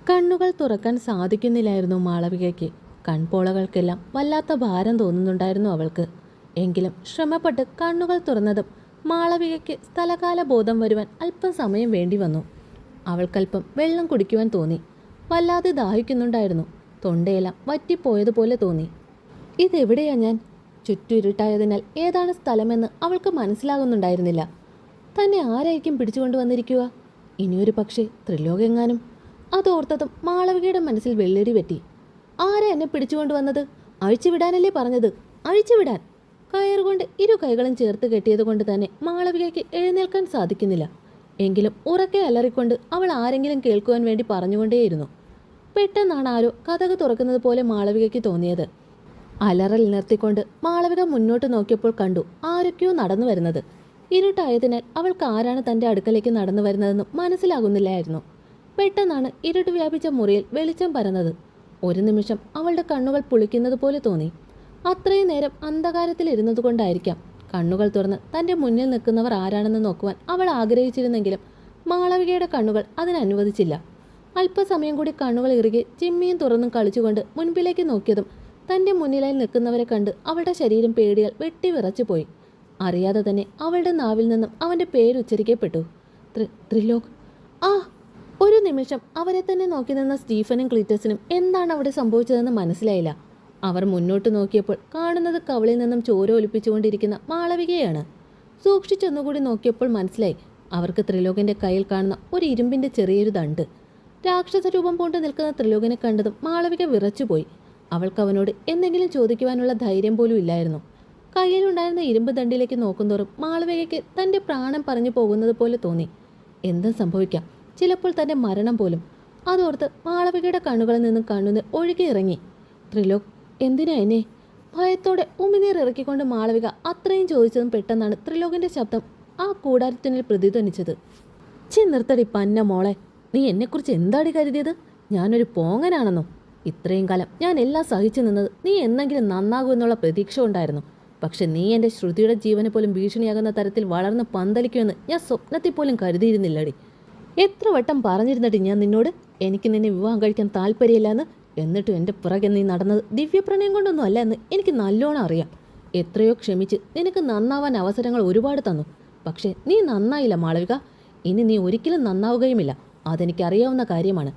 കണ്ണുകൾ തുറക്കാൻ സാധിക്കുന്നില്ലായിരുന്നു മാളവികയ്ക്ക്. കൺപോളകൾക്കെല്ലാം വല്ലാത്ത ഭാരം തോന്നുന്നുണ്ടായിരുന്നു അവൾക്ക്. എങ്കിലും ശ്രമപ്പെട്ട് കണ്ണുകൾ തുറന്നതും മാളവികയ്ക്ക് സ്ഥലകാല ബോധം വരുവാൻ അല്പം സമയം വേണ്ടി വന്നു. അവൾക്കല്പം വെള്ളം കുടിക്കുവാൻ തോന്നി. വല്ലാതെ ദാഹിക്കുന്നുണ്ടായിരുന്നു. തൊണ്ടയെല്ലാം വറ്റിപ്പോയതുപോലെ തോന്നി. ഇതെവിടെയാ ഞാൻ? ചുറ്റുരുട്ടായതിനാൽ ഏതാണ് സ്ഥലമെന്ന് അവൾക്ക് മനസ്സിലാകുന്നുണ്ടായിരുന്നില്ല. തന്നെ ആരായിരിക്കും പിടിച്ചുകൊണ്ട് വന്നിരിക്കുക? ഇനിയൊരു പക്ഷേ ത്രിലോകെങ്ങാനും? അതോർത്തതും മാളവികയുടെ മനസ്സിൽ വെള്ളടി പറ്റി. ആരാ എന്നെ പിടിച്ചുകൊണ്ട് വന്നത്? അഴിച്ചുവിടാനല്ലേ പറഞ്ഞത്? അഴിച്ചുവിടാൻ! കയറുകൊണ്ട് ഇരു കൈകളും ചേർത്ത് കെട്ടിയതുകൊണ്ട് തന്നെ മാളവികയ്ക്ക് എഴുന്നേൽക്കാൻ സാധിക്കുന്നില്ല. എങ്കിലും ഉറക്കെ അലറിക്കൊണ്ട് അവൾ ആരെങ്കിലും കേൾക്കുവാൻ വേണ്ടി പറഞ്ഞുകൊണ്ടേയിരുന്നു. പെട്ടെന്നാണ് ആരോ കതക് തുറക്കുന്നത് പോലെ മാളവികയ്ക്ക് തോന്നിയത്. അലറൽ നിർത്തിക്കൊണ്ട് മാളവിക മുന്നോട്ട് നോക്കിയപ്പോൾ കണ്ടു ആരൊക്കെയോ നടന്നു വരുന്നത്. ഇരുട്ടായതിനാൽ അവൾക്ക് ആരാണ് തൻ്റെ അടുക്കലേക്ക് നടന്നു വരുന്നതെന്ന് മനസ്സിലാകുന്നില്ലായിരുന്നു. പെട്ടെന്നാണ് ഇരുട്ട് വ്യാപിച്ച മുറിയിൽ വെളിച്ചം പരന്നത്. ഒരു നിമിഷം അവളുടെ കണ്ണുകൾ പുളിക്കുന്നത് പോലെ തോന്നി. അത്രയും നേരം അന്ധകാരത്തിൽ ഇരുന്നത് കൊണ്ടായിരിക്കാം കണ്ണുകൾ തുറന്ന് തൻ്റെ മുന്നിൽ നിൽക്കുന്നവർ ആരാണെന്ന് നോക്കുവാൻ അവൾ ആഗ്രഹിച്ചിരുന്നെങ്കിലും മാളവികയുടെ കണ്ണുകൾ അതിനനുവദിച്ചില്ല. അല്പസമയം കൂടി കണ്ണുകൾ ഇറുകി ചിമ്മിയും തുറന്നും കളിച്ചുകൊണ്ട് മുൻപിലേക്ക് നോക്കിയതും തൻ്റെ മുന്നിലായി നിൽക്കുന്നവരെ കണ്ട് അവളുടെ ശരീരം പേടിയാൽ വെട്ടി വിറച്ചുപോയി. അറിയാതെ തന്നെ അവളുടെ നാവിൽ നിന്നും അവൻ്റെ പേരുച്ചരിക്കപ്പെട്ടു. ത്രിലോക്! ആ! ഒരു നിമിഷം അവരെ തന്നെ നോക്കി നിന്ന സ്റ്റീഫനും ക്ലീറ്റസിനും എന്താണ് അവിടെ സംഭവിച്ചതെന്ന് മനസ്സിലായില്ല. അവർ മുന്നോട്ട് നോക്കിയപ്പോൾ കാണുന്നത് കവളിൽ നിന്നും ചോര ഒലിപ്പിച്ചുകൊണ്ടിരിക്കുന്ന മാളവികയാണ്. സൂക്ഷിച്ചൊന്നുകൂടി നോക്കിയപ്പോൾ മനസ്സിലായി അവർക്ക് ത്രിലോകന്റെ കയ്യിൽ കാണുന്ന ഒരു ഇരുമ്പിന്റെ ചെറിയൊരു ദണ്ട്. രാക്ഷസ രൂപം പൂണ്ട് നിൽക്കുന്ന ത്രിലോകനെ കണ്ടതും മാളവിക വിറച്ചുപോയി. അവൾക്ക് അവനോട് എന്തെങ്കിലും ചോദിക്കുവാനുള്ള ധൈര്യം പോലും ഇല്ലായിരുന്നു. കയ്യിലുണ്ടായിരുന്ന ഇരുമ്പ് ദണ്ടിലേക്ക് നോക്കുന്തോറും മാളവികയ്ക്ക് തൻ്റെ പ്രാണൻ പറഞ്ഞു പോകുന്നത് പോലെ തോന്നി. എന്തും സംഭവിക്കാം, ചിലപ്പോൾ തൻ്റെ മരണം പോലും. അതോർത്ത് മാളവികയുടെ കണ്ണുകളിൽ നിന്നും കണ്ണുനീർ ഒഴുകി ഇറങ്ങി. ത്രിലോക്, എന്തിനാ എന്നെ? ഭയത്തോടെ ഉമിനീർ ഇറക്കിക്കൊണ്ട് മാളവിക അത്രയും ചോദിച്ചതും പെട്ടെന്നാണ് ത്രിലോകിന്റെ ശബ്ദം ആ കൂടാരത്തിനിൽ പ്രതിധ്വനിച്ചത്. നിർത്തടി പന്ന മോളെ, നീ എന്നെക്കുറിച്ച് എന്താടി കരുതിയത്? ഞാനൊരു പോങ്ങനാണെന്നോ? ഇത്രയും കാലം ഞാൻ എല്ലാം സഹിച്ചു നിന്നത് നീ എന്നെങ്കിലും നന്നാകുമെന്നുള്ള പ്രതീക്ഷ ഉണ്ടായിരുന്നു. പക്ഷെ നീ എൻ്റെ ശ്രുതിയുടെ ജീവനെ പോലും ഭീഷണിയാകുന്ന തരത്തിൽ വളർന്ന് പന്തലിക്കുമെന്ന് ഞാൻ സ്വപ്നത്തിൽ പോലും കരുതിയിരുന്നില്ലടി. എത്ര വട്ടം പറഞ്ഞിരുന്നടി ഞാൻ നിന്നോട് എനിക്ക് നിന്നെ വിവാഹം കഴിക്കാൻ താല്പര്യമില്ല. എന്നിട്ടും എൻ്റെ പുറകെ നീ നടന്നത് ദിവ്യപ്രണയം കൊണ്ടൊന്നും അല്ല എന്ന് എനിക്ക് നല്ലോണം അറിയാം. എത്രയോ ക്ഷമിച്ച് നിനക്ക് നന്നാവാൻ അവസരങ്ങൾ ഒരുപാട് തന്നു. പക്ഷേ നീ നന്നായില്ല മാളവിക. ഇനി നീ ഒരിക്കലും നന്നാവുകയുമില്ല. അതെനിക്കറിയാവുന്ന കാര്യമാണ്.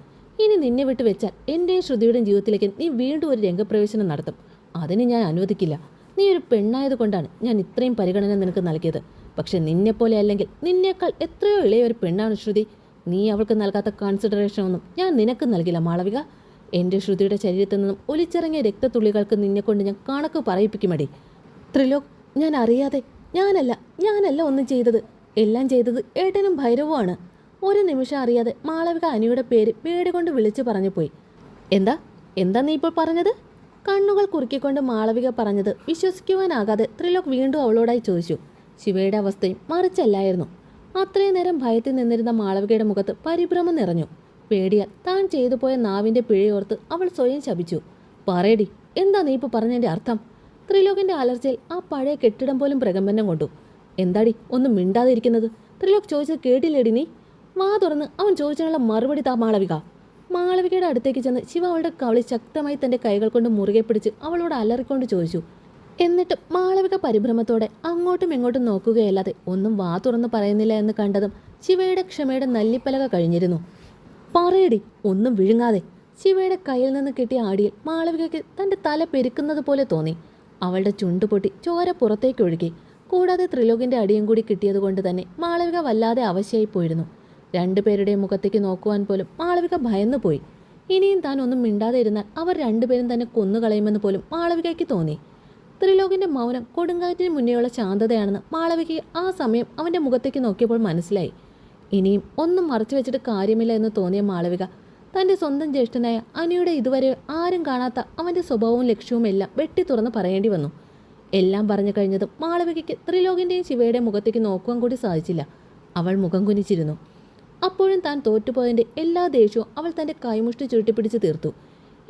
ഇനി നിന്നെ വിട്ട് വെച്ചാൽ എൻ്റെയും ശ്രുതിയുടെയും ജീവിതത്തിലേക്ക് നീ വീണ്ടും ഒരു രംഗപ്രവേശനം നടത്തും. അതിന് ഞാൻ അനുവദിക്കില്ല. നീ ഒരു പെണ്ണായതുകൊണ്ടാണ് ഞാൻ ഇത്രയും പരിഗണന നിനക്ക് നൽകിയത്. പക്ഷെ നിന്നെപ്പോലെ അല്ലെങ്കിൽ നിന്നേക്കാൾ എത്രയോ ഇളയ ഒരു പെണ്ണാണ് ശ്രുതി. നീ അവൾക്ക് നൽകാത്ത കൺസിഡറേഷനൊന്നും ഞാൻ നിനക്ക് നൽകില്ല മാളവിക. എൻ്റെ ശ്രുതിയുടെ ശരീരത്തിൽ നിന്നും ഒലിച്ചിറങ്ങിയ രക്തത്തുള്ളികൾക്ക് നിന്നെക്കൊണ്ട് ഞാൻ കണക്ക് പറയിപ്പിക്കുമടി. ത്രിലോക്, ഞാൻ അറിയാതെ ഞാനല്ല ഒന്നും ചെയ്തത്. എല്ലാം ചെയ്തത് ഏട്ടനും ഭൈരവുമാണ്. ഒരു നിമിഷം അറിയാതെ മാളവിക അനിയുടെ പേര് പേടി കൊണ്ട് വിളിച്ചു പറഞ്ഞു പോയി. എന്താ നീ ഇപ്പോൾ പറഞ്ഞത്? കണ്ണുകൾ കുറുക്കിക്കൊണ്ട് മാളവിക പറഞ്ഞത് വിശ്വസിക്കുവാനാകാതെ ത്രിലോക് വീണ്ടും അവളോടായി ചോദിച്ചു. ശിവയുടെ അവസ്ഥയും മറിച്ചല്ലായിരുന്നു. അത്രയും നേരം ഭയത്തിൽ നിന്നിരുന്ന മാളവികയുടെ മുഖത്ത് പരിഭ്രമം നിറഞ്ഞു. പേടിയാൽ താൻ ചെയ്തു പോയ നാവിൻ്റെ പിഴയോർത്ത് അവൾ സ്വയം ശപിച്ചു. പറയടി, എന്താ നീ ഇപ്പോൾ പറഞ്ഞതിൻ്റെ അർത്ഥം? ത്രിലോകിൻ്റെ അലർച്ചയിൽ ആ പഴയ കെട്ടിടം പോലും പ്രകമ്പനം കൊണ്ടു. എന്താടി ഒന്നും മിണ്ടാതിരിക്കുന്നത്? ത്രിലോക് ചോദിച്ചത് കേട്ടില്ലേടി നീ? വാ തുറന്ന് അവൻ ചോദിച്ചതിനുള്ള മറുപടി താ മാളവിക. മാളവികയുടെ അടുത്തേക്ക് ചെന്ന് ശിവ അവളുടെ കവളി ശക്തമായി തൻ്റെ കൈകൾ കൊണ്ട് മുറുകെ പിടിച്ച് അവളോട് അലറിക്കൊണ്ട് ചോദിച്ചു. എന്നിട്ട് മാളവിക പരിഭ്രമത്തോടെ അങ്ങോട്ടും ഇങ്ങോട്ടും നോക്കുകയല്ലാതെ ഒന്നും വാ തുറന്ന് പറയുന്നില്ല എന്ന് കണ്ടതും ശിവയുടെ ക്ഷമയുടെ നല്ലിപ്പലക കഴിഞ്ഞിരുന്നു. പറയടി, ഒന്നും വിഴുങ്ങാതെ. ശിവയുടെ കയ്യിൽ നിന്ന് കിട്ടിയ ആടിയിൽ മാളവികയ്ക്ക് തൻ്റെ തല പെരുക്കുന്നത് പോലെ തോന്നി. അവളുടെ ചുണ്ട് പൊട്ടി ചോര പുറത്തേക്ക് ഒഴുകി. കൂടാതെ ത്രിലോകിൻ്റെ അടിയും കൂടി കിട്ടിയതുകൊണ്ട് തന്നെ മാളവിക വല്ലാതെ അവശയായി പോയിരുന്നു. രണ്ടുപേരുടെയും മുഖത്തേക്ക് നോക്കുവാൻ പോലും മാളവിക ഭയന്നു പോയി. ഇനിയും താൻ ഒന്നും മിണ്ടാതെ ഇരുന്നാൽ അവർ രണ്ടുപേരും തന്നെ കൊന്നുകളയുമെന്ന് പോലും മാളവികയ്ക്ക് തോന്നി. ത്രിലോകിൻ്റെ മൗനം കൊടുങ്കാറ്റിന് മുന്നേയുള്ള ശാന്തതയാണെന്ന് മാളവികയ്ക്ക് ആ സമയം അവൻ്റെ മുഖത്തേക്ക് നോക്കിയപ്പോൾ മനസ്സിലായി. ഇനിയും ഒന്നും മറച്ചു വെച്ചിട്ട് കാര്യമില്ല എന്ന് തോന്നിയ മാളവിക തൻ്റെ സ്വന്തം ജ്യേഷ്ഠനായ അനിയുടെ ഇതുവരെ ആരും കാണാത്ത അവൻ്റെ സ്വഭാവവും ലക്ഷ്യവും എല്ലാം വെട്ടി തുറന്ന് പറയേണ്ടി വന്നു. എല്ലാം പറഞ്ഞു കഴിഞ്ഞതും മാളവികയ്ക്ക് ത്രിലോകിൻ്റെയും ശിവയുടെയും മുഖത്തേക്ക് നോക്കുവാൻ കൂടി സാധിച്ചില്ല. അവൾ മുഖം കുനിച്ചിരുന്നു. അപ്പോഴും താൻ തോറ്റുപോയതിൻ്റെ എല്ലാ ദേഷ്യവും അവൾ തൻ്റെ കൈമുഷ്ടി ചുരുട്ടിപ്പിടിച്ച് തീർത്തു.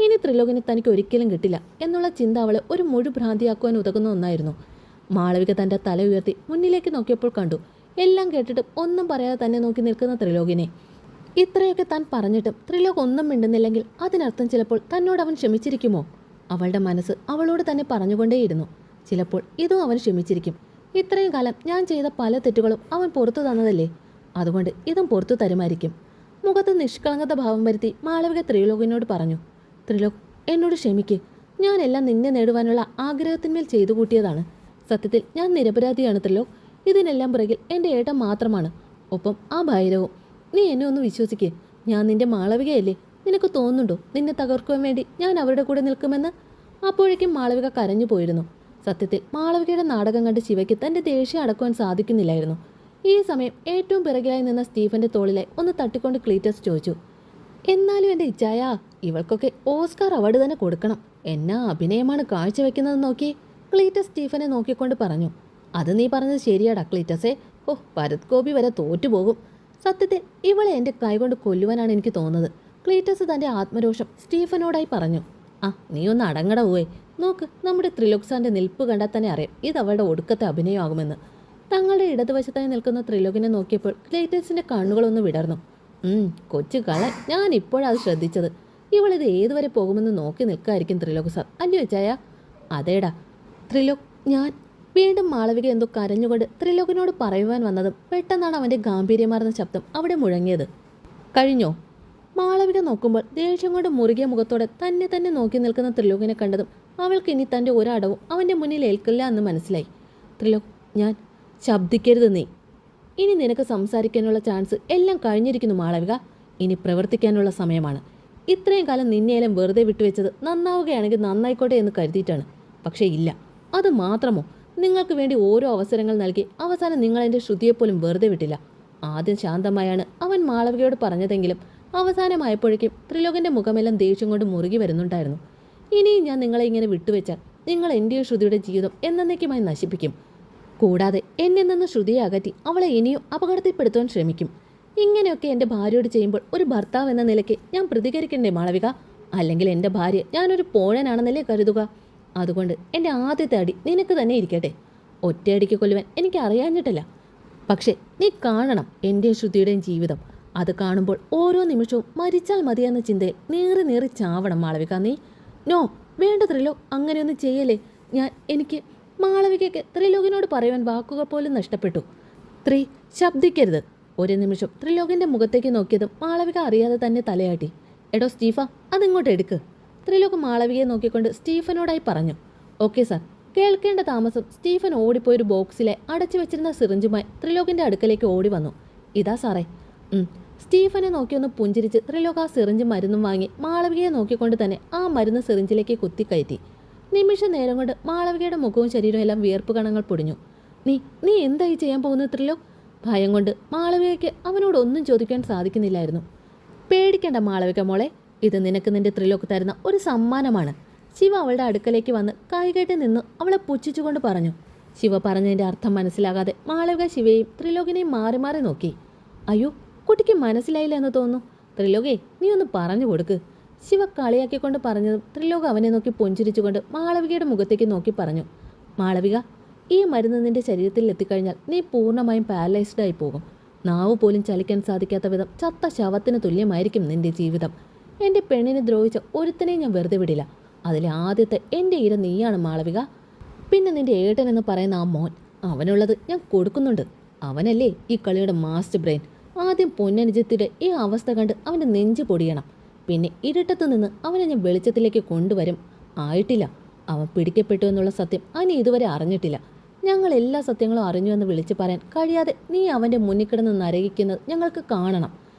ഇനി ത്രിലോകിനെ തനിക്ക് ഒരിക്കലും കിട്ടില്ല എന്നുള്ള ചിന്ത അവളെ ഒരു മുഴുഭ്രാന്തിയാക്കുവാൻ ഉതകുന്ന ഒന്നായിരുന്നു. മാളവിക തൻ്റെ തല ഉയർത്തി മുന്നിലേക്ക് നോക്കിയപ്പോൾ കണ്ടു. എല്ലാം കേട്ടിട്ട് ഒന്നും പറയാതെ തന്നെ നോക്കി നിൽക്കുന്ന ത്രിലോകിനെ. ഇത്രയൊക്കെ താൻ പറഞ്ഞിട്ടും ത്രിലോക് ഒന്നും മിണ്ടുന്നില്ലെങ്കിൽ അതിനർത്ഥം ചിലപ്പോൾ തന്നോട് അവൻ ക്ഷമിച്ചിരിക്കുമോ? അവളുടെ മനസ്സ് അവളോട് തന്നെ പറഞ്ഞുകൊണ്ടേയിരുന്നു, ചിലപ്പോൾ ഇതും അവൻ ക്ഷമിച്ചിരിക്കും. ഇത്രയും കാലം ഞാൻ ചെയ്ത പല തെറ്റുകളും അവൻ പുറത്തു തന്നതല്ലേ, അതുകൊണ്ട് ഇതും പുറത്തു തരുമായിരിക്കും. മുഖത്ത് നിഷ്കളങ്കത ഭാവം വരുത്തി മാളവിക ത്രിലോകിനോട് പറഞ്ഞു. ത്രിലോക്, എന്നോട് ക്ഷമിക്ക്. ഞാനെല്ലാം നിന്നെ നേടുവാനുള്ള ആഗ്രഹത്തിന്മേൽ ചെയ്തു കൂട്ടിയതാണ്. സത്യത്തിൽ ഞാൻ നിരപരാധിയാണ് ത്രിലോക്. ഇതിനെല്ലാം പിറകിൽ എൻ്റെ ഏട്ടൻ മാത്രമാണ്, ഒപ്പം ആ ഭൈരവും. നീ എന്നെ ഒന്ന് വിശ്വസിക്കേ. ഞാൻ നിന്റെ മാളവികയല്ലേ. നിനക്ക് തോന്നുന്നുണ്ടോ നിന്നെ തകർക്കുവാൻ വേണ്ടി ഞാൻ അവരുടെ കൂടെ നിൽക്കുമെന്ന്? അപ്പോഴേക്കും മാളവിക കരഞ്ഞു പോയിരുന്നു. സത്യത്തിൽ മാളവികയുടെ നാടകം കണ്ട് ശിവയ്ക്ക് തൻ്റെ ദേഷ്യം അടക്കുവാൻ സാധിക്കുന്നില്ലായിരുന്നു. ഈ സമയം ഏറ്റവും പിറകിലായി നിന്ന സ്റ്റീഫന്റെ തോളിലായി ഒന്ന് തട്ടിക്കൊണ്ട് ക്ലീറ്റസ് ചോദിച്ചു, എന്നാലും എൻ്റെ ഇച്ചായ, ഇവൾക്കൊക്കെ ഓസ്കാർ അവാർഡ് തന്നെ കൊടുക്കണം. എന്നാ അഭിനയമാണ് കാഴ്ചവെക്കുന്നത് നോക്കിയേ. ക്ലീറ്റസ് സ്റ്റീഫനെ നോക്കിക്കൊണ്ട് പറഞ്ഞു. അത് നീ പറഞ്ഞത് ശരിയാടാ ക്ലീറ്റസേ. ഓ, ഭരത് ഗോപി വരെ തോറ്റുപോകും. സത്യത്തിൽ ഇവളെ എൻ്റെ കൈകൊണ്ട് കൊല്ലുവാനാണ് എനിക്ക് തോന്നുന്നത്. ക്ലീറ്റസ് തൻ്റെ ആത്മരോഷം സ്റ്റീഫനോടായി പറഞ്ഞു. ആ, നീ ഒന്ന് അടങ്ങട പോവേ. നോക്ക്, നമ്മുടെ ത്രിലോക് സാറിൻ്റെ നിൽപ്പ് കണ്ടാൽ തന്നെ അറിയാം ഇത് അവളുടെ ഒടുക്കത്തെ അഭിനയമാകുമെന്ന്. തങ്ങളുടെ ഇടതുവശത്തായി നിൽക്കുന്ന ത്രിലോകിനെ നോക്കിയപ്പോൾ ക്ലീറ്റസിൻ്റെ കണ്ണുകളൊന്ന് വിടർന്നു. കൊച്ചു കളൻ, ഞാൻ ഇപ്പോഴത് ശ്രദ്ധിച്ചത്. ഇവളിത് ഏതുവരെ പോകുമെന്ന് നോക്കി നിൽക്കായിരിക്കും ത്രിലോക് സാർ, അല്ലേ ചായ? അതേടാ ത്രിലോക്, ഞാൻ വീണ്ടും മാളവിക എന്തോ കരഞ്ഞുകൊണ്ട് ത്രിലോകിനോട് പറയുവാൻ വന്നതും പെട്ടെന്നാണ് അവൻ്റെ ഗാംഭീര്യമാർന്ന ശബ്ദം അവിടെ മുഴങ്ങിയത്. കഴിഞ്ഞോ? മാളവിക നോക്കുമ്പോൾ ദേഷ്യം കൊണ്ട് മുറുകിയ മുഖത്തോടെ തന്നെ നോക്കി നിൽക്കുന്ന ത്രിലോകിനെ കണ്ടതും അവൾക്ക് ഇനി തൻ്റെ ഒരടവും അവൻ്റെ മുന്നിൽ ഏൽക്കില്ല എന്ന് മനസ്സിലായി. ത്രിലോക്, ഞാൻ ശബ്ദിക്കരുത്. നീ ഇനി നിനക്ക് സംസാരിക്കാനുള്ള ചാൻസ് എല്ലാം കഴിഞ്ഞിരിക്കുന്നു മാളവിക. ഇനി പ്രവർത്തിക്കാനുള്ള സമയമാണ്. ഇത്രയും കാലം നിന്നെയെല്ലാം വെറുതെ വിട്ടുവെച്ചത് നന്നാവുകയാണെങ്കിൽ നന്നായിക്കോട്ടെ എന്ന് കരുതിയിട്ടാണ്. പക്ഷേ ഇല്ല. അത് മാത്രമോ, നിങ്ങൾക്ക് വേണ്ടി ഓരോ അവസരങ്ങൾ നൽകി അവസാനം നിങ്ങളെൻ്റെ ശ്രുതിയെപ്പോലും വെറുതെ വിട്ടില്ല. ആദ്യം ശാന്തമായാണ് അവൻ മാളവികയോട് പറഞ്ഞതെങ്കിലും അവസാനമായപ്പോഴേക്കും ത്രിലോകിൻ്റെ മുഖമെല്ലാം ദേഷ്യം കൊണ്ട് മുറുകി വരുന്നുണ്ടായിരുന്നു. ഇനിയും ഞാൻ നിങ്ങളെ ഇങ്ങനെ വിട്ടുവെച്ചാൽ നിങ്ങൾ എൻ്റെയോ ശ്രുതിയുടെ ജീവിതം എന്നേക്കുമായി നശിപ്പിക്കും. കൂടാതെ എന്നിൽ നിന്ന് ശ്രുതിയെ അകറ്റി അവളെ ഇനിയും അപകടത്തിൽപ്പെടുത്തുവാൻ ശ്രമിക്കും. ഇങ്ങനെയൊക്കെ എൻ്റെ ഭാര്യയോട് ചെയ്യുമ്പോൾ ഒരു ഭർത്താവ് എന്ന നിലയ്ക്ക് ഞാൻ പ്രതികരിക്കണ്ടേ മാളവിക? അല്ലെങ്കിൽ എൻ്റെ ഭാര്യ ഞാനൊരു പോഴനാണെന്നല്ലേ കരുതുക? അതുകൊണ്ട് എൻ്റെ ആദ്യത്തെ അടി നിനക്ക് തന്നെ ഇരിക്കട്ടെ. ഒറ്റയടിക്ക് കൊല്ലുവാൻ എനിക്ക് അറിയാഞ്ഞിട്ടില്ല. പക്ഷേ നീ കാണണം എൻ്റെ ശ്രുതിയുടെയും ജീവിതം. അത് കാണുമ്പോൾ ഓരോ നിമിഷവും മരിച്ചാൽ മതിയെന്ന ചിന്തയിൽ നേറി ചാവണം മാളവിക നീ. നോ, വേണ്ട ത്രിലോക്, അങ്ങനെയൊന്നും ചെയ്യല്ലേ. എനിക്ക് മാളവികയ്ക്ക് ത്രിലോകിനോട് പറയുവാൻ വാക്കുകൾ പോലും നഷ്ടപ്പെട്ടു. ശബ്ദിക്കരുത്. ഒരു നിമിഷം ത്രിലോകിൻ്റെ മുഖത്തേക്ക് നോക്കിയതും മാളവിക അറിയാതെ തന്നെ തലയാട്ടി. എടോ സ്റ്റീഫ, അതിങ്ങോട്ട് എടുക്ക്. ത്രിലോക് മാളവികയെ നോക്കിക്കൊണ്ട് സ്റ്റീഫനോടായി പറഞ്ഞു. Okay sir. കേൾക്കേണ്ട താമസം സ്റ്റീഫൻ ഓടിപ്പോയൊരു ബോക്സിലെ അടച്ചു വെച്ചിരുന്ന സിറിഞ്ചുമായി ത്രിലോകിൻ്റെ അടുക്കലേക്ക് ഓടി വന്നു. ഇതാ സാറേ. സ്റ്റീഫനെ നോക്കിയൊന്ന് പുഞ്ചിരിച്ച് ത്രിലോക് ആ സിറിഞ്ച് മരുന്നും വാങ്ങി മാളവികയെ നോക്കിക്കൊണ്ട് തന്നെ ആ മരുന്ന് സിറിഞ്ചിലേക്ക് കുത്തിക്കയറ്റി. നിമിഷ നേരം കൊണ്ട് മാളവികയുടെ മുഖവും ശരീരവും എല്ലാം വിയർപ്പ് കണങ്ങൾ പൊടിഞ്ഞു. നീ എന്തായി ചെയ്യാൻ പോകുന്നത് ത്രിലോക്? ഭയം കൊണ്ട് മാളവികയ്ക്ക് അവനോട് ഒന്നും ചോദിക്കാൻ സാധിക്കുന്നില്ലായിരുന്നു. പേടിക്കേണ്ട മാളവിക മോളെ, ഇത് നിനക്ക് നിന്റെ ത്രിലോക് തരുന്ന ഒരു സമ്മാനമാണ്. ശിവ അവളുടെ അടുക്കലേക്ക് വന്ന് കൈകെട്ടി നിന്ന് അവളെ പുച്ഛിച്ചുകൊണ്ട് പറഞ്ഞു. ശിവ പറഞ്ഞതിൻ്റെ അർത്ഥം മനസ്സിലാകാതെ മാളവിക ശിവയെയും ത്രിലോകിനെയും മാറി മാറി നോക്കി. അയ്യോ, കുട്ടിക്ക് മനസ്സിലായില്ല എന്ന് തോന്നുന്നു. ത്രിലോകേ, നീ ഒന്ന് പറഞ്ഞു കൊടുക്ക്. ശിവ കളിയാക്കിക്കൊണ്ട് പറഞ്ഞതും ത്രിലോക് അവനെ നോക്കി പുഞ്ചിരിച്ചുകൊണ്ട് മാളവികയുടെ മുഖത്തേക്ക് നോക്കി പറഞ്ഞു. മാളവിക, ഈ മരുന്ന് നിന്റെ ശരീരത്തിൽ എത്തിക്കഴിഞ്ഞാൽ നീ പൂർണ്ണമായും പാരലൈസ്ഡ് ആയി പോകും. നാവ് പോലും ചലിക്കാൻ സാധിക്കാത്ത വിധം ചത്ത ശവത്തിന് തുല്യമായിരിക്കും നിന്റെ ജീവിതം. എൻ്റെ പെണ്ണിനെ ദ്രോഹിച്ച ഒരുത്തനെയും ഞാൻ വെറുതെ വിടില്ല. അതിലെ ആദ്യത്തെ എൻ്റെ ഇര നീയാണ് മാളവിക. പിന്നെ നിന്റെ ഏട്ടൻ എന്ന് പറയുന്ന ആ മോൻ, അവനുള്ളത് ഞാൻ കൊടുക്കുന്നുണ്ട്. അവനല്ലേ ഈ കളിയുടെ മാസ്റ്റർ ബ്രെയിൻ. ആദ്യം പൊന്നനുജത്തിയുടെ ഈ അവസ്ഥ കണ്ട് അവൻ്റെ നെഞ്ച് പൊടിയണം. പിന്നെ ഇരുട്ടത്ത് നിന്ന് അവനെ ഞാൻ വെളിച്ചത്തിലേക്ക് കൊണ്ടുവരും. ആയിട്ടില്ല. അവൻ പിടിക്കപ്പെട്ടു എന്നുള്ള സത്യം അനി ഇതുവരെ അറിഞ്ഞിട്ടില്ല. ഞങ്ങൾ എല്ലാ സത്യങ്ങളും അറിഞ്ഞുവെന്ന് വിളിച്ചു പറയാൻ കഴിയാതെ നീ അവൻ്റെ മുന്നിൽ കിടന്ന് നരകിക്കുന്നത് ഞങ്ങൾക്ക് കാണണം.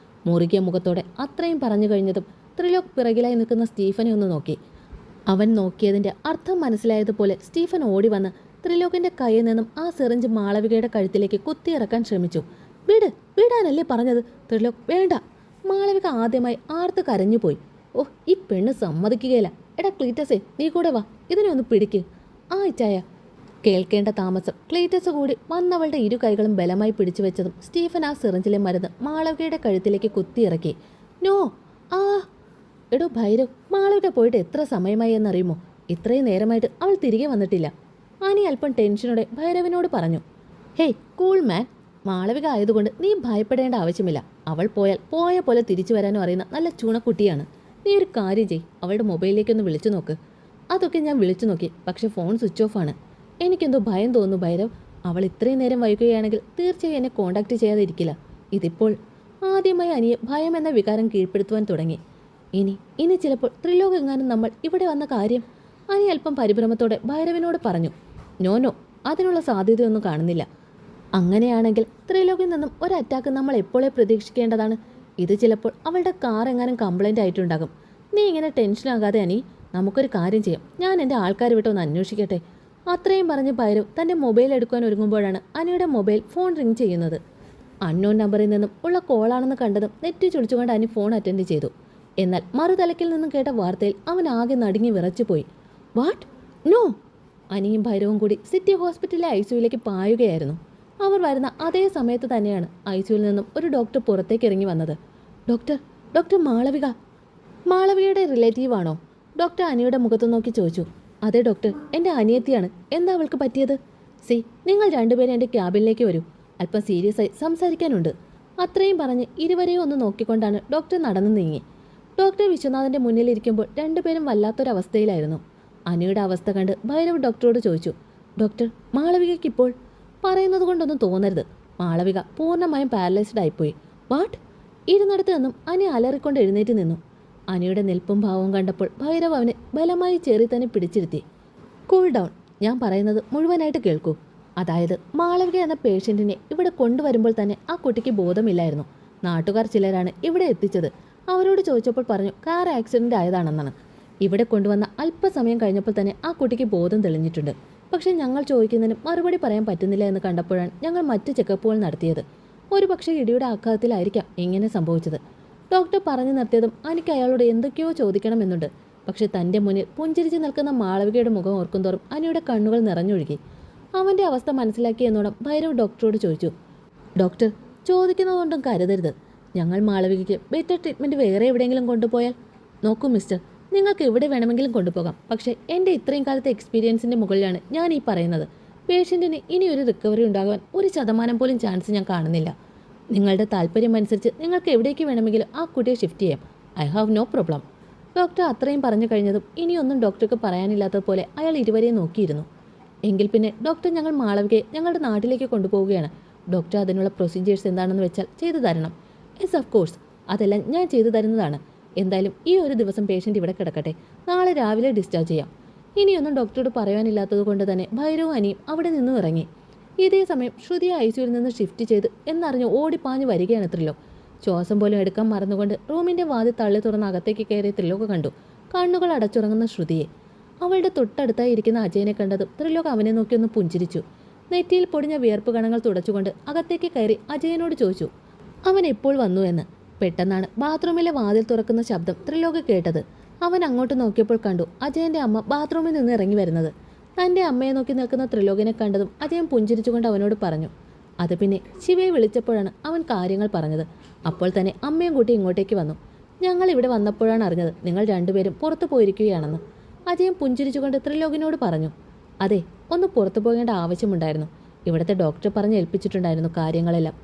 മുറുകിയ മുഖത്തോടെ അത്രയും പറഞ്ഞു കഴിഞ്ഞതും ത്രിലോക് പിറകിലായി നിൽക്കുന്ന സ്റ്റീഫനെ ഒന്ന് നോക്കി. അവൻ നോക്കിയതിൻ്റെ അർത്ഥം മനസ്സിലായതുപോലെ സ്റ്റീഫൻ ഓടി വന്ന് ത്രിലോകിൻ്റെ കയ്യിൽ നിന്നും ആ സിറിഞ്ച് മാളവികയുടെ കഴുത്തിലേക്ക് കുത്തിയിറക്കാൻ ശ്രമിച്ചു. വിടാനല്ലേ പറഞ്ഞത് ത്രിലോക്, വേണ്ട. മാളവിക ആദ്യമായി ആർത്ത് കരഞ്ഞുപോയി. ഓ, ഈ പെണ്ണ് സമ്മതിക്കുകയില്ല. എടാ ക്ലീറ്റസേ, നീ കൂടെ വാ, ഇതിനെ ഒന്ന് പിടിക്ക്. ആ ഇച്ചായ. കേൾക്കേണ്ട താമസം ക്ലീറ്റസ് കൂടി വന്നവളുടെ ഇരു കൈകളും ബലമായി പിടിച്ചു വെച്ചതും സ്റ്റീഫൻ ആ സിറിഞ്ചിലെ മരുന്ന് മാളവികയുടെ കഴുത്തിലേക്ക് കുത്തിയിറക്കി. നോ, ആ. എടോ ഭൈരവ്, മാളവിക പോയിട്ട് എത്ര സമയമായി എന്നറിയുമോ? ഇത്രയും നേരമായിട്ട് അവൾ തിരികെ വന്നിട്ടില്ല. ആനി അല്പം ടെൻഷനോടെ ഭൈരവിനോട് പറഞ്ഞു. Hey cool man. മാളവിക ആയതുകൊണ്ട് നീ ഭയപ്പെടേണ്ട ആവശ്യമില്ല. അവൾ പോയാൽ പോയ പോലെ തിരിച്ചു വരാനും അറിയുന്ന നല്ല ചുണക്കുട്ടിയാണ്. നീ ഒരു കാര്യം ചെയ്, അവളുടെ മൊബൈലിലേക്കൊന്ന് വിളിച്ചു നോക്ക്. അതൊക്കെ ഞാൻ വിളിച്ചു നോക്കി, പക്ഷെ ഫോൺ സ്വിച്ച് ഓഫ് ആണ്. എനിക്കെന്തോ ഭയം തോന്നുന്നു ഭൈരവ്. അവൾ ഇത്രയും നേരം വൈകുകയാണെങ്കിൽ തീർച്ചയായും എന്നെ കോണ്ടാക്ട് ചെയ്യാതെ ഇരിക്കില്ല. ഇതിപ്പോൾ ആദ്യമായി അനിയെ ഭയം എന്ന വികാരം കീഴ്പ്പെടുത്തുവാൻ തുടങ്ങി. ഇനി ചിലപ്പോൾ ത്രിലോകെങ്ങാനും നമ്മൾ ഇവിടെ വന്ന കാര്യം. അനി അല്പം പരിഭ്രമത്തോടെ ഭൈരവിനോട് പറഞ്ഞു. നോ, അതിനുള്ള സാധ്യതയൊന്നും കാണുന്നില്ല. അങ്ങനെയാണെങ്കിൽ ത്രിലോകിൽ നിന്നും ഒരു അറ്റാക്ക് നമ്മൾ എപ്പോഴേ പ്രതീക്ഷിക്കേണ്ടതാണ്. ഇത് ചിലപ്പോൾ അവളുടെ കാർ എങ്ങാനും കംപ്ലൈൻ്റ് ആയിട്ടുണ്ടാകും. നീ ഇങ്ങനെ ടെൻഷനാകാതെ അനി, നമുക്കൊരു കാര്യം ചെയ്യാം. ഞാൻ എൻ്റെ ആൾക്കാർ വിട്ടൊന്ന് അന്വേഷിക്കട്ടെ. അത്രയും പറഞ്ഞ് ഭൈരവ് തൻ്റെ മൊബൈൽ എടുക്കാൻ ഒരുങ്ങുമ്പോഴാണ് അനിയുടെ മൊബൈൽ ഫോൺ റിങ് ചെയ്യുന്നത്. അൺനോൺ നമ്പറിൽ നിന്നും ഉള്ള കോളാണെന്ന് കണ്ടതും നെറ്റി ചുളിച്ചുകൊണ്ട് അനി ഫോൺ അറ്റൻഡ് ചെയ്തു. എന്നാൽ മറുതലക്കിൽ നിന്നും കേട്ട വാർത്തയിൽ അവൻ ആകെ നടുങ്ങി വിറച്ചുപോയി. വാട്ട്? നോ! അനിയും ഭൈരവും കൂടി സിറ്റി ഹോസ്പിറ്റലിലെ ICUവിലേക്ക് പായുകയായിരുന്നു. അവർ വരുന്ന അതേ സമയത്ത് തന്നെയാണ് ICUവിൽ നിന്നും ഒരു ഡോക്ടർ പുറത്തേക്ക് ഇറങ്ങി വന്നത്. ഡോക്ടർ മാളവിക. മാളവികയുടെ റിലേറ്റീവ് ആണോ? ഡോക്ടർ അനിയുടെ മുഖത്ത് നോക്കി ചോദിച്ചു. അതെ ഡോക്ടർ, എൻ്റെ അനിയത്തിയാണ്. എന്താ അവൾക്ക് പറ്റിയത്? നിങ്ങൾ രണ്ടുപേരും എൻ്റെ ക്യാബിനിലേക്ക് വരൂ. അല്പം സീരിയസ് ആയി സംസാരിക്കാനുണ്ട്. അത്രയും പറഞ്ഞ് ഇരുവരെയും ഒന്ന് നോക്കിക്കൊണ്ടാണ് ഡോക്ടർ നടന്നു നീങ്ങി. ഡോക്ടർ വിശ്വനാഥൻ്റെ മുന്നിലിരിക്കുമ്പോൾ രണ്ടുപേരും വല്ലാത്തൊരവസ്ഥയിലായിരുന്നു. അനിയുടെ അവസ്ഥ കണ്ട് ഭൈരവ് ഡോക്ടറോട് ചോദിച്ചു. ഡോക്ടർ, മാളവികയ്ക്ക് ഇപ്പോൾ പറയുന്നത് കൊണ്ടൊന്നും തോന്നരുത്. മാളവിക പൂർണ്ണമായും പാരലൈസ്ഡ് ആയിപ്പോയി. വാട്ട്? ഇരുന്നിടത്ത് നിന്നും അനി അലറിക്കൊണ്ട് എഴുന്നേറ്റ് നിന്നു. അനിയുടെ നിൽപ്പും ഭാവവും കണ്ടപ്പോൾ ഭൈരവ് അവനെ ബലമായി ചേറി തന്നെ പിടിച്ചിരുത്തി. കൂൾ ഡൗൺ, ഞാൻ പറയുന്നത് മുഴുവനായിട്ട് കേൾക്കൂ. അതായത് മാളവിക എന്ന പേഷ്യൻറ്റിനെ ഇവിടെ കൊണ്ടുവരുമ്പോൾ തന്നെ ആ കുട്ടിക്ക് ബോധമില്ലായിരുന്നു. നാട്ടുകാർ ചിലരാണ് ഇവിടെ എത്തിച്ചത്. അവരോട് ചോദിച്ചപ്പോൾ പറഞ്ഞു കാർ ആക്സിഡൻ്റ് ആയതാണെന്നാണ്. ഇവിടെ കൊണ്ടുവന്ന അല്പസമയം കഴിഞ്ഞപ്പോൾ തന്നെ ആ കുട്ടിക്ക് ബോധം തെളിഞ്ഞിട്ടുണ്ട്. പക്ഷേ ഞങ്ങൾ ചോദിക്കുന്നതിന് മറുപടി പറയാൻ പറ്റുന്നില്ല എന്ന് കണ്ടപ്പോഴാണ് ഞങ്ങൾ മറ്റ് ചെക്കപ്പുകൾ നടത്തിയത്. ഒരു പക്ഷേ ഇടിയുടെ ആഘാതത്തിലായിരിക്കാം ഇങ്ങനെ സംഭവിച്ചത്. ഡോക്ടർ പറഞ്ഞു നിർത്തിയതും എനിക്ക് അയാളോട് എന്തൊക്കെയോ ചോദിക്കണമെന്നുണ്ട്. പക്ഷെ തൻ്റെ മുന്നിൽ പുഞ്ചിരിച്ച് നിൽക്കുന്ന മാളവികയുടെ മുഖം ഓർക്കുന്തോറും അനിയുടെ കണ്ണുകൾ നിറഞ്ഞൊഴുകി. അവൻ്റെ അവസ്ഥ മനസ്സിലാക്കിയെന്നോണം ഭൈരവ് ഡോക്ടറോട് ചോദിച്ചു. ഡോക്ടർ, ചോദിക്കുന്നതുകൊണ്ടും കരുതരുത്. ഞങ്ങൾ മാളവികയ്ക്ക് ബെറ്റർ ട്രീറ്റ്മെൻറ്റ് വേറെ എവിടെയെങ്കിലും കൊണ്ടുപോയാൽ? നോക്കൂ മിസ്റ്റർ, നിങ്ങൾക്ക് എവിടെ വേണമെങ്കിലും കൊണ്ടുപോകാം. പക്ഷേ എൻ്റെ ഇത്രയും കാലത്തെ എക്സ്പീരിയൻസിൻ്റെ മുകളിലാണ് ഞാൻ ഈ പറയുന്നത്. പേഷ്യൻറ്റിന് ഇനി ഒരു റിക്കവറി ഉണ്ടാകാൻ 1% പോലും ചാൻസ് ഞാൻ കാണുന്നില്ല. നിങ്ങളുടെ താല്പര്യം അനുസരിച്ച് നിങ്ങൾക്ക് എവിടേക്ക് വേണമെങ്കിലും ആ കുട്ടിയെ ഷിഫ്റ്റ് ചെയ്യാം. I have no problem. Doctor അത്രയും പറഞ്ഞു കഴിഞ്ഞതും ഇനിയൊന്നും ഡോക്ടർക്ക് പറയാനില്ലാത്തതുപോലെ അയാൾ ഇരുവരെയും നോക്കിയിരുന്നു. എങ്കിൽ പിന്നെ ഡോക്ടർ, ഞങ്ങൾ മാളവികയെ ഞങ്ങളുടെ നാട്ടിലേക്ക് കൊണ്ടുപോവുകയാണ്. ഡോക്ടർ അതിനുള്ള പ്രൊസീജിയേഴ്സ് എന്താണെന്ന് വെച്ചാൽ ചെയ്തു തരണം. യെസ്, ഓഫ് കോഴ്സ്, അതെല്ലാം ഞാൻ ചെയ്തു തരുന്നതാണ്. എന്തായാലും ഈ ഒരു ദിവസം പേഷ്യൻ്റ് ഇവിടെ കിടക്കട്ടെ. നാളെ രാവിലെ ഡിസ്ചാർജ് ചെയ്യാം. ഇനിയൊന്നും ഡോക്ടറോട് പറയാനില്ലാത്തത് കൊണ്ട് തന്നെ ഭൈരവും അനിയും അവിടെ നിന്നും ഇറങ്ങി. ഇതേ സമയം ശ്രുതിയെ ICUവിൽ നിന്ന് ഷിഫ്റ്റ് ചെയ്ത് എന്നറിഞ്ഞ് ഓടിപ്പാഞ്ഞ് വരികയാണ് ത്രിലോക്. ശ്വാസം പോലും എടുക്കാൻ മറന്നുകൊണ്ട് റൂമിൻ്റെ വാതിൽ തള്ളി തുറന്ന് അകത്തേക്ക് കയറിയ ത്രിലോക് കണ്ടു കണ്ണുകൾ അടച്ചുറങ്ങുന്ന ശ്രുതിയെ. അവളുടെ തൊട്ടടുത്തായി ഇരിക്കുന്ന അജയനെ കണ്ടതും ത്രിലോക് അവനെ നോക്കി ഒന്ന് പുഞ്ചിരിച്ചു. നെറ്റിയിൽ പൊടിഞ്ഞ വിയർപ്പ് കണങ്ങൾ തുടച്ചുകൊണ്ട് അകത്തേക്ക് കയറി അജയനോട് ചോദിച്ചു അവൻ എപ്പോൾ വന്നു എന്ന്. പെട്ടെന്നാണ് ബാത്റൂമിലെ വാതിൽ തുറക്കുന്ന ശബ്ദം ത്രിലോക് കേട്ടത്. അവൻ അങ്ങോട്ട് നോക്കിയപ്പോൾ കണ്ടു അജയൻ്റെ അമ്മ ബാത്റൂമിൽ നിന്ന് ഇറങ്ങി വരുന്നത്. തൻ്റെ അമ്മയെ നോക്കി നിൽക്കുന്ന ത്രിലോകിനെ കണ്ടതും അജയൻ പുഞ്ചിരിച്ചുകൊണ്ട് അവനോട് പറഞ്ഞു. അത് പിന്നെ ശിവയെ വിളിച്ചപ്പോഴാണ് അവൻ കാര്യങ്ങൾ പറഞ്ഞത്. അപ്പോൾ തന്നെ അമ്മയും കൂട്ടി ഇങ്ങോട്ടേക്ക് വന്നു. ഞങ്ങൾ ഇവിടെ വന്നപ്പോഴാണ് അറിഞ്ഞത് നിങ്ങൾ രണ്ടുപേരും പുറത്തു പോയിരിക്കുകയാണെന്ന്. അജയൻ പുഞ്ചിരിച്ചുകൊണ്ട് ത്രിലോകിനോട് പറഞ്ഞു. അതെ, ഒന്ന് പുറത്തു പോകേണ്ട ആവശ്യമുണ്ടായിരുന്നു. ഇവിടുത്തെ ഡോക്ടർ പറഞ്ഞ് ഏൽപ്പിച്ചിട്ടുണ്ടായിരുന്നു കാര്യങ്ങളെല്ലാം.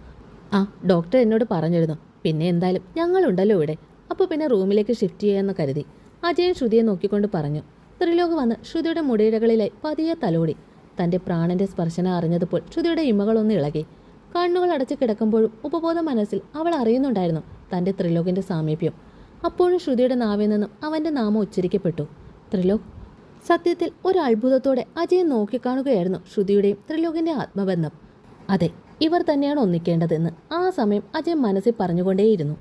ആ, ഡോക്ടർ എന്നോട് പറഞ്ഞിരുന്നു. പിന്നെ എന്തായാലും ഞങ്ങളുണ്ടല്ലോ ഇവിടെ, അപ്പോൾ പിന്നെ റൂമിലേക്ക് ഷിഫ്റ്റ് ചെയ്യാമെന്ന് കരുതി. അജയൻ ശ്രുതിയെ നോക്കിക്കൊണ്ട് പറഞ്ഞു. ത്രിലോക് വന്ന് ശ്രുതിയുടെ മുടിയിഴകളിലായി പതിയെ തലോടി. തൻ്റെ പ്രാണന്റെ സ്പർശനം അറിഞ്ഞതുപോൽ ശ്രുതിയുടെ ഇമകളൊന്ന് ഇളകി. കണ്ണുകൾ അടച്ച് കിടക്കുമ്പോഴും ഉപബോധ മനസ്സിൽ അവൾ അറിയുന്നുണ്ടായിരുന്നു തൻ്റെ ത്രിലോകിൻ്റെ സാമീപ്യം. അപ്പോഴും ശ്രുതിയുടെ നാവിൽ നിന്നും അവൻ്റെ നാമം ഉച്ചരിക്കപ്പെട്ടു, ത്രിലോക്. സത്യത്തിൽ ഒരു അത്ഭുതത്തോടെ അജയൻ നോക്കിക്കാണുകയായിരുന്നു ശ്രുതിയുടെയും ത്രിലോകിൻ്റെ ആത്മബന്ധം. അതെ, ഇവർ തന്നെയാണ് ഒന്നിക്കേണ്ടതെന്ന് ആ സമയം അജയൻ മനസ്സിൽ പറഞ്ഞുകൊണ്ടേയിരുന്നു.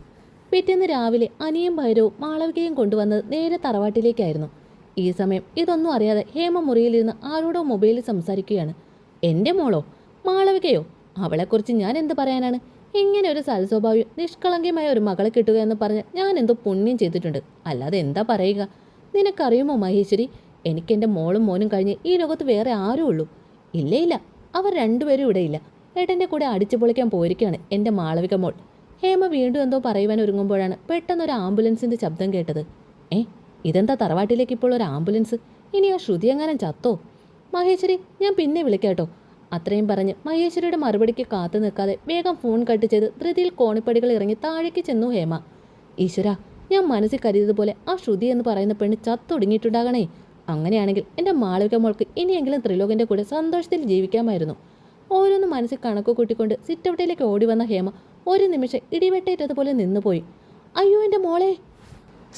പിറ്റേന്ന് രാവിലെ അനിയും ഭൈരവും മാളവികയും കൊണ്ടുവന്നത് നേരെ തറവാട്ടിലേക്കായിരുന്നു. ഈ സമയം ഇതൊന്നും അറിയാതെ ഹേമ മുറിയിലിരുന്ന് ആരോടോ മൊബൈലിൽ സംസാരിക്കുകയാണ്. എൻ്റെ മോളോ? മാളവികയോ? അവളെക്കുറിച്ച് ഞാൻ എന്ത് പറയാനാണ്? ഇങ്ങനെ ഒരു സൽസ്വഭാവം നിഷ്കളങ്കമായ ഒരു മകളെ കിട്ടുക എന്ന് പറഞ്ഞ് ഞാൻ എന്തോ പുണ്യം ചെയ്തിട്ടുണ്ട്. അല്ലാതെ എന്താ പറയുക? നിനക്കറിയുമോ മഹേശ്വരി, എനിക്കെൻ്റെ മോളും മോനും കഴിഞ്ഞ് ഈ ലോകത്ത് വേറെ ആരും ഉള്ളൂ. ഇല്ല, അവർ രണ്ടുപേരും ഇവിടെ ഇല്ല. ഏട്ടൻ്റെ കൂടെ അടിച്ചു പൊളിക്കാൻ പോയിരിക്കുകയാണ് എൻ്റെ മാളവിക മോൾ. ഹേമ വീണ്ടും എന്തോ പറയുവാൻ ഒരുങ്ങുമ്പോഴാണ് പെട്ടെന്നൊരു ആംബുലൻസിൻ്റെ ശബ്ദം കേട്ടത്. ഇതെന്താ തറവാട്ടിലേക്ക് ഇപ്പോൾ ഒരു ആംബുലൻസ്? ഇനി ആ ശ്രുതി എങ്ങാനും ചത്തോ? മഹേശ്വരി, ഞാൻ പിന്നെ വിളിക്കാട്ടോ. അത്രയും പറഞ്ഞ് മഹേശ്വരിയുടെ മറുപടിക്ക് കാത്തു നിൽക്കാതെ വേഗം ഫോൺ കട്ട് ചെയ്ത് ധൃതിയിൽ കോണിപ്പടികൾ ഇറങ്ങി താഴേക്ക് ചെന്നു ഹേമ. ഈശ്വര, ഞാൻ മനസ്സിൽ കരുതിയതുപോലെ ആ ശ്രുതി എന്ന് പറയുന്ന പെണ്ണ് ചത്തൊടുങ്ങിയിട്ടുണ്ടാകണേ. അങ്ങനെയാണെങ്കിൽ എൻ്റെ മാളവിക മോൾക്ക് ഇനിയെങ്കിലും ത്രിലോകൻ്റെ കൂടെ സന്തോഷത്തിൽ ജീവിക്കാമായിരുന്നു. ഓരോന്ന് മനസ്സിൽ കണക്ക് കൂട്ടിക്കൊണ്ട് സിറ്റൗട്ടിലേക്ക് ഓടി വന്ന ഹേമ ഒരു നിമിഷം ഇടിവെട്ടേറ്റതുപോലെ നിന്നുപോയി. അയ്യോ എൻ്റെ മോളെ!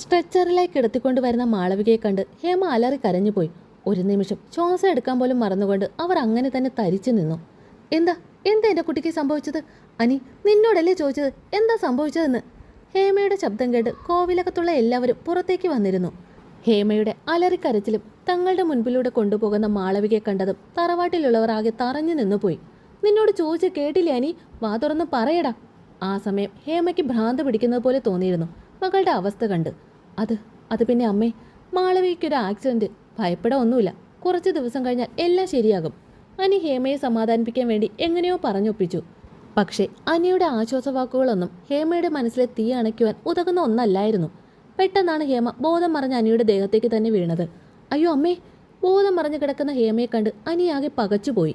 സ്ട്രെച്ചറിലേക്ക് കിടത്തിക്കൊണ്ട് വരുന്ന മാളവികയെ കണ്ട് ഹേമ അലറി കരഞ്ഞുപോയി. ഒരു നിമിഷം ശ്വാസം എടുക്കാൻ പോലും മറന്നുകൊണ്ട് അവർ അങ്ങനെ തന്നെ തരിച്ചു നിന്നു. എന്താ എന്താ എൻ്റെ കുട്ടിക്ക് സംഭവിച്ചത്? അനി, നിന്നോടല്ലേ ചോദിച്ചത് എന്താ സംഭവിച്ചതെന്ന്? ഹേമയുടെ ശബ്ദം കേട്ട് കോവിലകത്തുള്ള എല്ലാവരും പുറത്തേക്ക് വന്നിരുന്നു. ഹേമയുടെ അലറിക്കരച്ചിലും തങ്ങളുടെ മുൻപിലൂടെ കൊണ്ടുപോകുന്ന മാളവികയെ കണ്ടതും തറവാട്ടിലുള്ളവർ ആകെ തറഞ്ഞു നിന്നുപോയി. നിന്നോട് ചോദിച്ച് കേട്ടില്ലേ അനി? വാ തുറന്ന് പറയടാ. ആ സമയം ഹേമയ്ക്ക് ഭ്രാന്ത് പിടിക്കുന്നത് പോലെ തോന്നിയിരുന്നു മകളുടെ അവസ്ഥ കണ്ട്. അത് പിന്നെ അമ്മേ, മാളവികയ്ക്കൊരു ആക്സിഡന്റ്. ഭയപ്പെടാൻ ഒന്നുമില്ല. കുറച്ച് ദിവസം കഴിഞ്ഞാൽ എല്ലാം ശരിയാകും. അനി ഹേമയെ സമാധാനിപ്പിക്കാൻ വേണ്ടി എങ്ങനെയോ പറഞ്ഞൊപ്പിച്ചു. പക്ഷേ അനിയുടെ ആശ്വാസവാക്കുകളൊന്നും ഹേമയുടെ മനസ്സിലെ തീ അണയ്ക്കുവാൻ ഉതകുന്ന ഒന്നല്ലായിരുന്നു. പെട്ടെന്നാണ് ഹേമ ബോധം മറഞ്ഞ അനിയുടെ ദേഹത്തേക്ക് തന്നെ വീണത്. അയ്യോ അമ്മേ! ബോധം മറഞ്ഞു കിടക്കുന്ന ഹേമയെ കണ്ട് അനിയാകെ പകച്ചുപോയി.